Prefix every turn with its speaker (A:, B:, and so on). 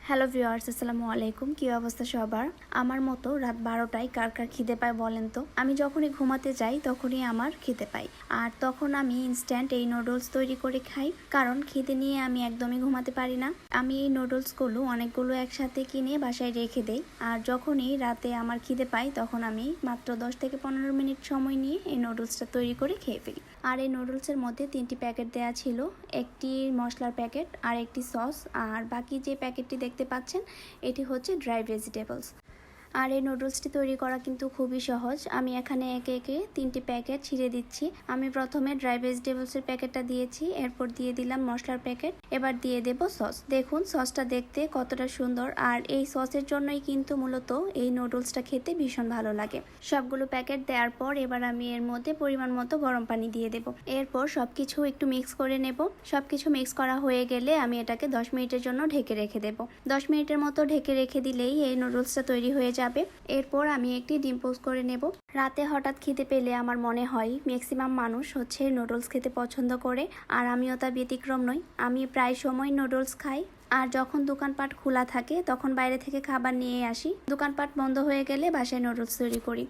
A: Hello viewers, আসসালামু আলাইকুম। কী অবস্থা সবার? আমার মতো রাত 12টায় কার কার খিদে পায় বলেন তো? আমি যখনই ঘুমাতে যাই তখনই আমার খিদে পায়। আর তখন আমি ইনস্ট্যান্ট এই নুডলস তৈরি করে খাই, কারণ খিদে নিয়ে আমি একদমই ঘুমাতে পারি না। আমি এই নুডলসগুলো অনেকগুলো একসাথে কিনে বাসায় রেখে দেই। আর যখনই রাতে আমার খিদে পায় তখন আমি মাত্র 10 থেকে 15 মিনিট সময় নিয়ে এই নুডলসটা তৈরি করে খেয়ে ফেলি। আর এই নুডলসের মধ্যে 3টি প্যাকেট দেওয়া ছিল, একটি মশলার প্যাকেট আর একটি সস, আর বাকি যে প্যাকেটটি দেখতে পাচ্ছেন এটি হচ্ছে ড্রাই ভেজিটেবলস। আর এই নুডলসটি তৈরি করা কিন্তু খুবই সহজ। আমি এখানে একে একে 3টি প্যাকেট ছিঁড়ে দিচ্ছি। আমি প্রথমে ড্রাই ভেজিটেবলসের প্যাকেটটা দিয়েছি, এরপর দিয়ে দিলাম মশলার প্যাকেট, এবার দিয়ে দেব সস। দেখুন সসটা দেখতে কতটা সুন্দর, আর এই সসের জন্যই কিন্তু মূলত এই নুডলসটা খেতে ভীষণ ভালো লাগে। সবগুলো প্যাকেট দেওয়ার পর এবার আমি এর মধ্যে পরিমাণ মতো গরম পানি দিয়ে দেব। এরপর সবকিছু একটু মিক্স করে নেব। সবকিছু মিক্স করা হয়ে গেলে আমি এটাকে 10 মিনিটের জন্য ঢেকে রেখে দেব। 10 মিনিটের মতো ঢেকে রেখে দিলেই এই নুডলসটা তৈরি হয়ে যাবে। এরপর আমি একটি ডিম পোস্ট করে নেব। রাতে হঠাৎ খিদে পেলে আমার মনে হয় ম্যাক্সিমাম মানুষ হচ্ছে নুডলস খেতে পছন্দ করে, আর আমিও তার ব্যতিক্রম নই। আমি প্রায় সময় নুডলস খাই। আর যখন দোকানপাট খোলা থাকে তখন বাইরে থেকে খাবার নিয়ে আসি, দোকানপাট বন্ধ হয়ে গেলে বাসায় নুডলস তৈরি করি।